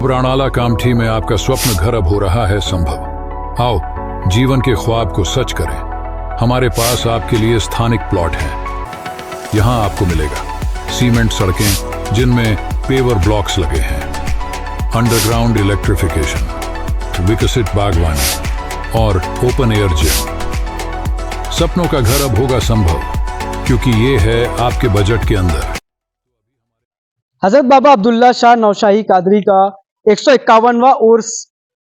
प्राणाला कामठी में आपका स्वप्न घर अब हो रहा है संभव। आओ जीवन के ख्वाब को सच करें। हमारे पास आपके लिए स्थानिक प्लॉट हैं। यहाँ आपको मिलेगा सीमेंट सड़कें जिनमें पेवर ब्लॉक्स लगे हैं, अंडरग्राउंड इलेक्ट्रिफिकेशन, विकसित बागवानी और ओपन एयर जिम। सपनों का घर अब होगा संभव क्योंकि ये है आपके बजट के अंदर। हजरत बाबा अब्दुल्ला शाह नौशाही कादरी का 151वां उर्स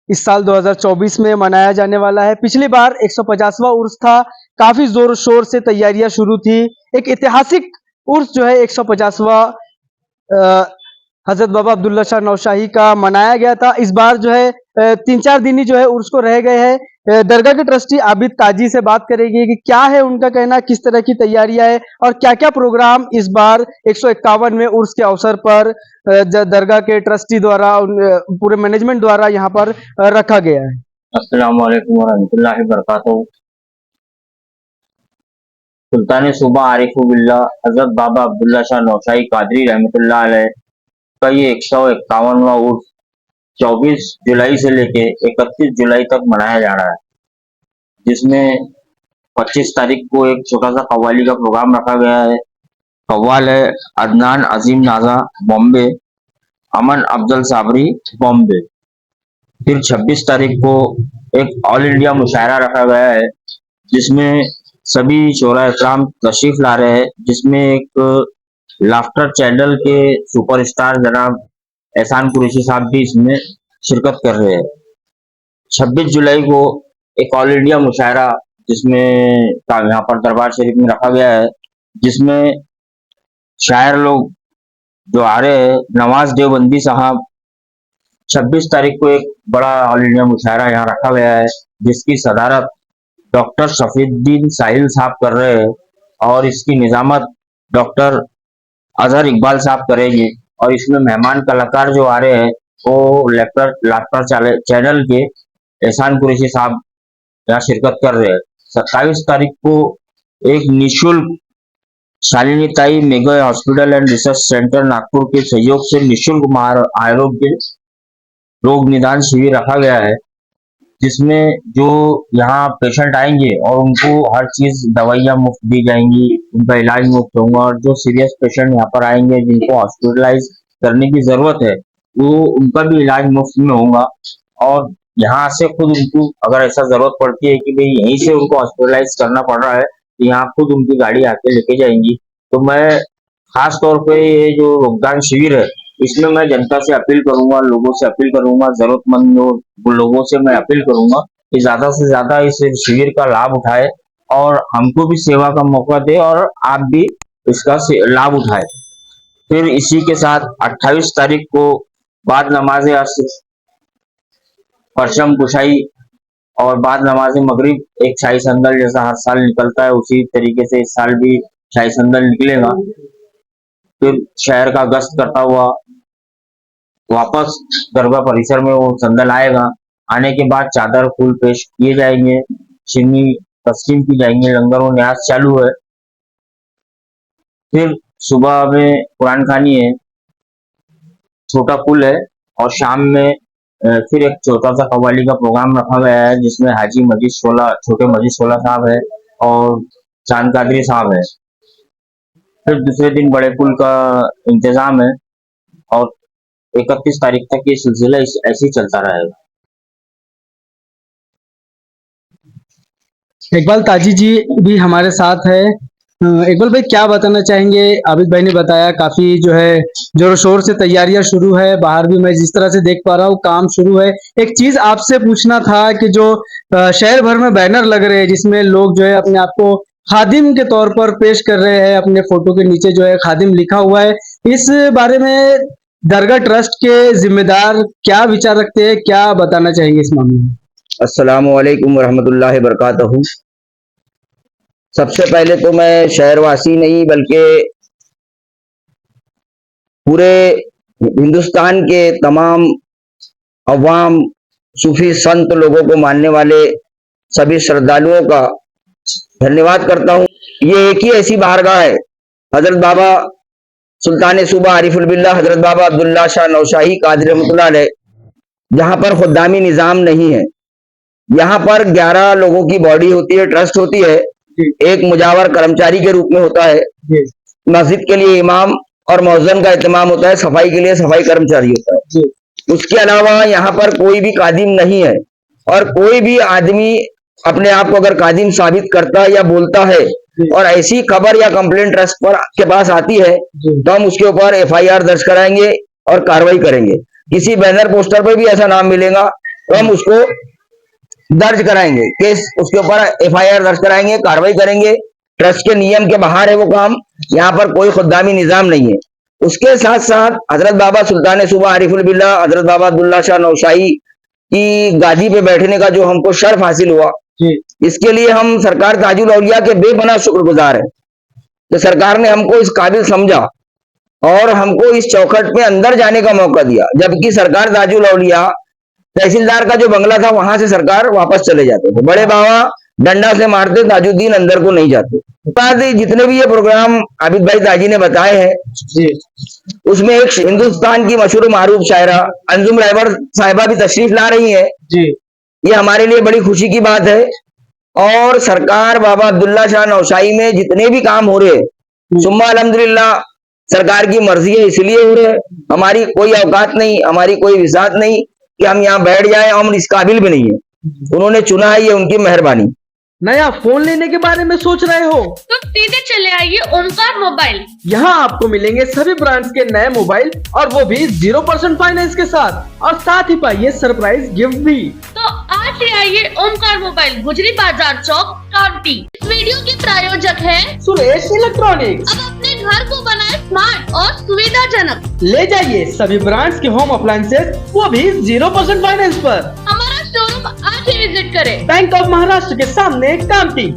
इस साल 2024 में मनाया जाने वाला है। पिछली बार 150वां उर्स था, काफी जोर शोर से तैयारियां शुरू थी। एक ऐतिहासिक उर्स जो है 150वां हजरत बाबा अब्दुल्ला शाह नौशाही का मनाया गया था। इस बार जो है 3-4 दिन ही जो है उर्स को रह गए हैं। दरगाह के ट्रस्टी आबिद काजी से बात करेंगे कि क्या है उनका कहना, किस तरह की तैयारियां है और क्या क्या प्रोग्राम इस बार 151वें उर्स के अवसर पर दरगाह के ट्रस्टी द्वारा पूरे मैनेजमेंट द्वारा यहाँ पर रखा गया है। अस्सलाम वालेकुम वरहमतुल्लाहि वबरकातुहू। सुल्तान सूबा आरिफ बिल्लाह हजरत बाबा अब्दुल्ला शाह नौशाही कादरी रहमतुल्लाह अलैह का ये 151वां उर्स 24 जुलाई से लेके 31 जुलाई तक मनाया जा रहा है, जिसमें 25 तारीख को एक छोटा सा कव्वाली का प्रोग्राम रखा गया है। कव्वाल है अदनान अजीम नाजा बॉम्बे, अमन अफजल साबरी बॉम्बे। फिर 26 तारीख को एक ऑल इंडिया मुशायरा रखा गया है, जिसमें सभी शोरा इकराम तशरीफ ला रहे हैं, जिसमें एक लाफ्टर चैनल के सुपरस्टार जनाब एहसान कुरैशी साहब भी इसमें शिरकत कर रहे हैं। 26 जुलाई को एक ऑल इंडिया मुशायरा जिसमें यहाँ पर दरबार शरीफ में रखा गया है, जिसमें शायर लोग जो आ रहे हैं, नवाज देवबंदी साहब। 26 तारीख को एक बड़ा ऑल इंडिया मुशायरा यहाँ रखा गया है, जिसकी सदारत डॉक्टर शफीउद्दीन साहिल साहब कर रहे हैं और इसकी निजामत डॉक्टर अजहर इकबाल साहब करेंगे। और इसमें मेहमान कलाकार जो आ रहे हैं वो लाफ्टर चैनल के एहसान कुरैशी साहब यहाँ शिरकत कर रहे हैं। 27 तारीख को एक निःशुल्क शालिनी ताई mega hospital and research centre Nagpur के सहयोग से निःशुल्क आरोग्य रोग निदान शिविर रखा गया है, जिसमें जो यहाँ पेशेंट आएंगे और उनको हर चीज दवाइयाँ मुफ्त दी जाएंगी, उनका इलाज मुफ्त होगा। और जो सीरियस पेशेंट यहाँ पर आएंगे जिनको हॉस्पिटलाइज करने की जरूरत है, वो उनका भी इलाज मुफ्त में होगा। और यहाँ से खुद उनको अगर ऐसा जरूरत पड़ती है कि भाई यहीं से उनको हॉस्पिटलाइज करना पड़ रहा है, तो यहाँ खुद उनकी गाड़ी आके लेके जाएंगी। तो मैं खास तौर पे ये जो रोगदान शिविर है, इसमें मैं जनता से अपील करूंगा, लोगों से अपील करूंगा, जरूरतमंद लोगों से मैं अपील करूंगा कि ज्यादा से ज्यादा इस शिविर का लाभ उठाए और हमको भी सेवा का मौका दे और आप भी इसका लाभ उठाए। फिर इसी के साथ 28 तारीख को बाद नमाज असर परचम कुशाई और बाद नमाज मगरिब एक शाही संदल जैसा हर साल निकलता है, उसी तरीके से इस साल भी शाही संदल निकलेगा। फिर शहर का गश्त करता हुआ वापस दरगाह परिसर में वो संदल आएगा। आने के बाद चादर फूल पेश किए जाएंगे, शिन्नी तस्लीम की जाएंगे, लंगर और न्यास चालू है। फिर सुबह में कुरान खानी है, छोटा पुल है, और शाम में फिर एक छोटा सा कव्वाली का प्रोग्राम रखा गया है, जिसमें हाजी मजीद शोला, छोटे मजीद शोला साहब है और चांद कादरी साहब है। फिर दूसरे दिन बड़े पुल का इंतजाम है और 31 तारीख तक ये सिलसिला ऐसे ही चलता रहेगा। इकबाल ताजी जी भी हमारे साथ है। इकबाल भाई क्या बताना चाहेंगे? आबिद भाई ने बताया काफी जो है जोर शोर से तैयारियां शुरू है, बाहर भी मैं जिस तरह से देख पा रहा हूँ काम शुरू है। एक चीज आपसे पूछना था कि जो शहर भर में बैनर लग रहे हैं जिसमें लोग जो है अपने आप को खादिम के तौर पर पेश कर रहे हैं, अपने फोटो के नीचे जो है खादिम लिखा हुआ है, इस बारे में दरगाह ट्रस्ट के जिम्मेदार क्या विचार रखते हैं, क्या बताना चाहेंगे इस मामले में? अस्सलामुअलैकुम वरहमतुल्लाहि वबरकातुहू। सबसे पहले तो मैं शहरवासी नहीं बल्कि पूरे हिंदुस्तान के तमाम अवाम, सूफी संत लोगों को मानने वाले सभी श्रद्धालुओं का धन्यवाद करता हूँ। ये एक ही ऐसी बारगाह है, हजरत बाबा सुल्तान सूबा आरिफुल बिल्लाह हजरत बाबा अब्दुल्ला शाह नौशाही कादरी रहमतुल्लाह अलैह, जहाँ पर खुद्दामी निज़ाम नहीं है। यहाँ पर 11 लोगों की बॉडी होती है, ट्रस्ट होती है, एक मुजावर कर्मचारी के रूप में होता है। मस्जिद के लिए इमाम और मौज़न का इत्माम होता है, सफाई के लिए सफाई कर्मचारी होता है। उसके अलावा यहाँ पर कोई भी कादिम नहीं है, और कोई भी आदमी अपने आप को अगर कादिम साबित करता है या बोलता है और ऐसी खबर या कंप्लेंट ट्रस्ट पर के पास आती है तो हम उसके ऊपर FIR दर्ज कराएंगे और कार्रवाई करेंगे। किसी बैनर पोस्टर पर भी ऐसा नाम मिलेगा तो हम उसको दर्ज कराएंगे, केस उसके ऊपर FIR दर्ज कराएंगे, कार्रवाई करेंगे। ट्रस्ट के नियम के बाहर है वो काम, यहाँ पर कोई खुद्दामी निजाम नहीं है। उसके साथ साथ हजरत बाबा सुल्तान सूबा आरिफुल बिल्लाह हजरत बाबा अब्दुल्ला शाह नौशाही की गादी पे बैठने का जो हमको शर्फ हासिल हुआ, इसके लिए हम सरकार ताजुल औलिया के बेपनाह शुक्रगुजार हैं कि सरकार ने हमको इस काबिल समझा और हमको इस चौखट पे अंदर जाने का मौका दिया। जबकि सरकार ताजुल औलिया तहसीलदार का जो बंगला था वहां से सरकार वापस चले जाते थे, बड़े बाबा डंडा से मारते, ताजुद्दीन अंदर को नहीं जाते। बाद जितने भी ये प्रोग्राम आबिद भाई ताजी ने बताए हैं उसमें एक हिंदुस्तान की मशहूर मारूफ शायरा अंजुम रहबर साहिबा भी तशरीफ ला रही है। ये हमारे लिए बड़ी खुशी की बात है। और सरकार बाबा अब्दुल्ला शाह नौशाही में जितने भी काम हो रहे हैं सुम्मा अल्हम्दुलिल्लाह सरकार की मर्जी है, इसलिए हो रहे हैं। हमारी कोई औकात नहीं, हमारी कोई विसात नहीं कि हम यहाँ बैठ जाएं, हम इस काबिल भी नहीं है। उन्होंने चुना है, ये उनकी मेहरबानी। नया फोन लेने के बारे में सोच रहे हो तो सीधे चले आइए ओमकार मोबाइल। यहाँ आपको मिलेंगे सभी ब्रांड्स के नए मोबाइल और वो भी 0% फाइनेंस के साथ, और साथ ही पाइए सरप्राइज गिफ्ट भी। तो आज ही आइए ओमकार मोबाइल, गुजरी बाजार चौक, कांटी। इस वीडियो के प्रायोजक है सुरेश इलेक्ट्रॉनिक्स। अब अपने घर को बनाए स्मार्ट और सुविधाजनक। ले जाइए सभी ब्रांड्स के होम अप्लायंसेस, वो भी 0% फाइनेंस पर। हमारा शोरूम आज ही विजिट करें। बैंक ऑफ महाराष्ट्र के सामने कामटी।